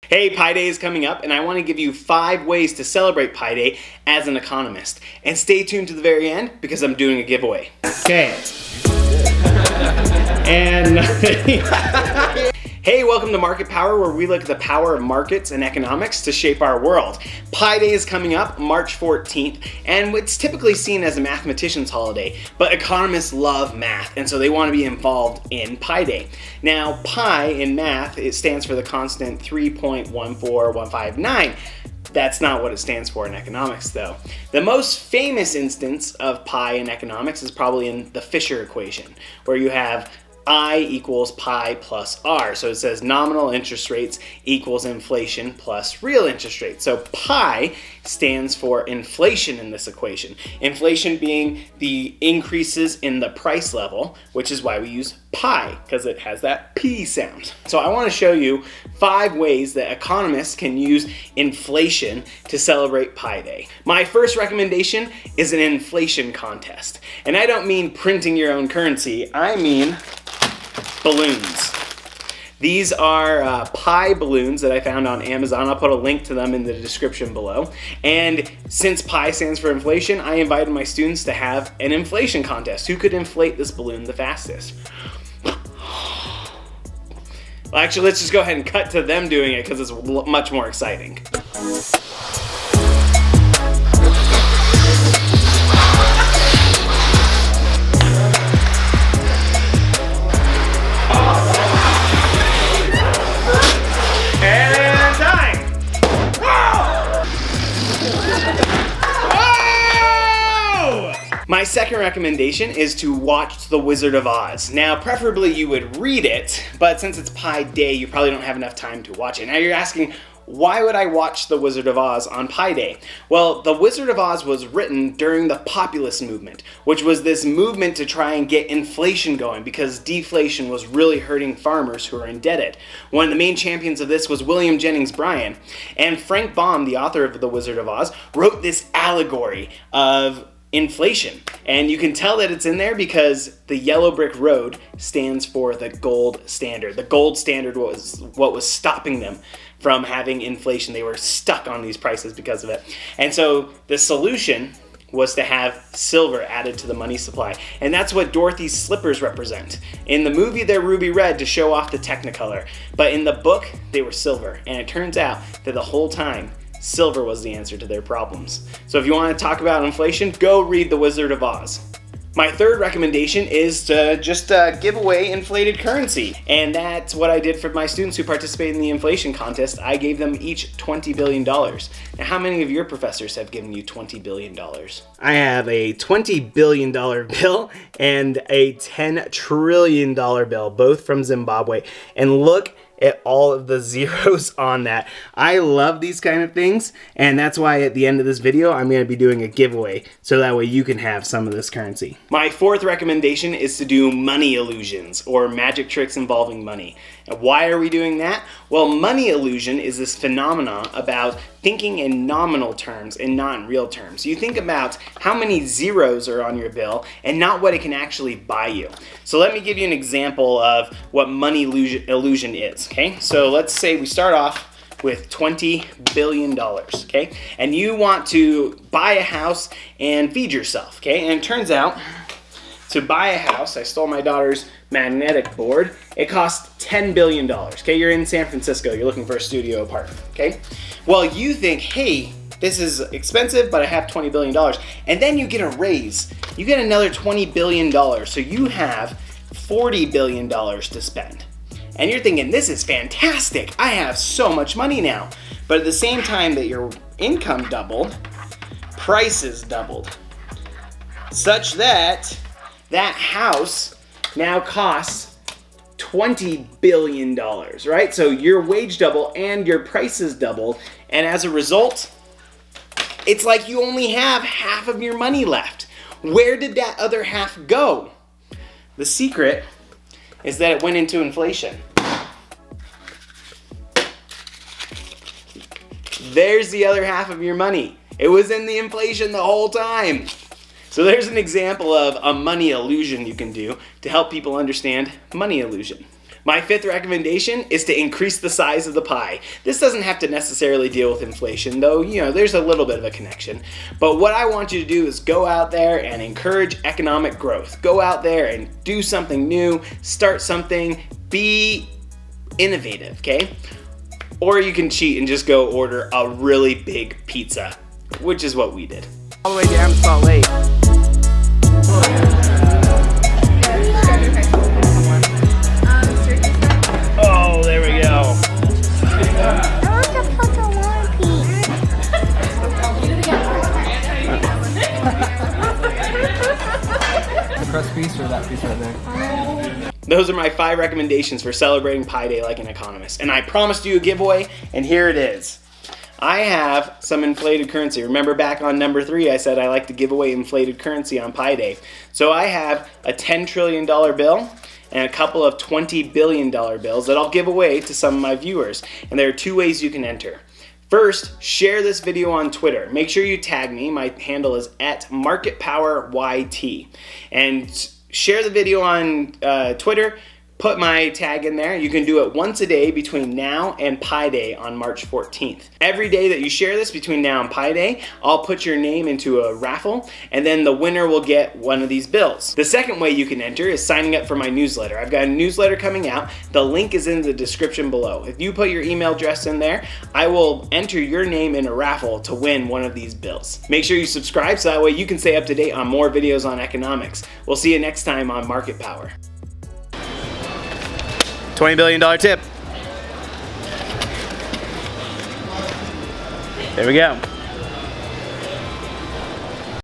Hey, Pi Day is coming up, and I want to give you 5 ways to celebrate Pi Day as an economist. And stay tuned to the very end because I'm doing a giveaway. Okay. And hey, welcome to Market Power, where we look at the power of markets and economics to shape our world. Pi Day is coming up March 14th, and it's typically seen as a mathematician's holiday, but economists love math, and so they want to be involved in Pi Day. Now, pi in math, it stands for the constant 3.14159. That's not what it stands for in economics, though. The most famous instance of pi in economics is probably in the Fisher equation, where you have I equals pi plus r. So it says nominal interest rates equals inflation plus real interest rates. So pi stands for inflation in this equation. Inflation being the increases in the price level, which is why we use pi, because it has that P sound. So I want to show you 5 ways that economists can use inflation to celebrate Pi Day. My first recommendation is an inflation contest. And I don't mean printing your own currency, I mean balloons. These are pi balloons that I found on Amazon. I'll put a link to them in the description below. And since pi stands for inflation, I invited my students to have an inflation contest. Who could inflate this balloon the fastest? Well, actually, let's just go ahead and cut to them doing it because it's much more exciting. My second recommendation is to watch The Wizard of Oz. Now, preferably you would read it, but since it's Pi Day, you probably don't have enough time to watch it. Now you're asking, why would I watch The Wizard of Oz on Pi Day? Well, The Wizard of Oz was written during the populist movement, which was this movement to try and get inflation going because deflation was really hurting farmers who are indebted. One of the main champions of this was William Jennings Bryan. And Frank Baum, the author of The Wizard of Oz, wrote this allegory of inflation. And you can tell that it's in there because the yellow brick road stands for the gold standard. The gold standard was what was stopping them from having inflation. They were stuck on these prices because of it. And so the solution was to have silver added to the money supply. And that's what Dorothy's slippers represent. In the movie, they're ruby red to show off the Technicolor. But in the book, they were silver. And it turns out that the whole time, silver was the answer to their problems. So if you want to talk about inflation, go read The Wizard of Oz. My third recommendation is to just give away inflated currency. And that's what I did for my students who participated in the inflation contest. I gave them each $20 billion. Now, how many of your professors have given you $20 billion? I have a $20 billion bill and a $10 trillion bill, both from Zimbabwe. And look at all of the zeros on that. I love these kind of things, and that's why at the end of this video I'm going to be doing a giveaway so that way you can have some of this currency. My fourth recommendation is to do money illusions or magic tricks involving money. And why are we doing that? Well, money illusion is this phenomenon about thinking in nominal terms and not in real terms. You think about how many zeros are on your bill and not what it can actually buy you. So let me give you an example of what money illusion is, okay? So let's say we start off with $20 billion, okay? And you want to buy a house and feed yourself, okay? And it turns out to buy a house, I stole my daughter's magnetic board, it costs $10 billion, okay? You're in San Francisco, you're looking for a studio apartment, okay? Well, you think, hey, this is expensive, but I have $20 billion. And then you get a raise. You get another $20 billion, so you have $40 billion to spend. And you're thinking, this is fantastic. I have so much money now. But at the same time that your income doubled, prices doubled. Such that that house now costs $20 billion, right? So your wage doubled and your prices doubled. And as a result, it's like you only have half of your money left. Where did that other half go? The secret is that it went into inflation. There's the other half of your money. It was in the inflation the whole time. So there's an example of a money illusion you can do to help people understand money illusion. My fifth recommendation is to increase the size of the pie. This doesn't have to necessarily deal with inflation, though, there's a little bit of a connection. But what I want you to do is go out there and encourage economic growth. Go out there and do something new, start something, be innovative, okay? Or you can cheat and just go order a really big pizza, which is what we did. All the way down to Salt Lake. Oh, there we go. I want to put the one piece. The crust piece or that piece right there? Those are my 5 recommendations for celebrating Pi Day like an economist. And I promised you a giveaway, and here it is. I have some inflated currency. Remember back on number 3, I said I like to give away inflated currency on Pi Day. So I have a $10 trillion bill and a couple of $20 billion bills that I'll give away to some of my viewers. And there are 2 ways you can enter. First, share this video on Twitter. Make sure you tag me. My handle is @MarketPowerYT. And share the video on Twitter. Put my tag in there. You can do it once a day between now and Pi Day on March 14th. Every day that you share this between now and Pi Day, I'll put your name into a raffle, and then the winner will get one of these bills. The second way you can enter is signing up for my newsletter. I've got a newsletter coming out. The link is in the description below. If you put your email address in there, I will enter your name in a raffle to win one of these bills. Make sure you subscribe so that way you can stay up to date on more videos on economics. We'll see you next time on Market Power. $20 billion tip. There we go.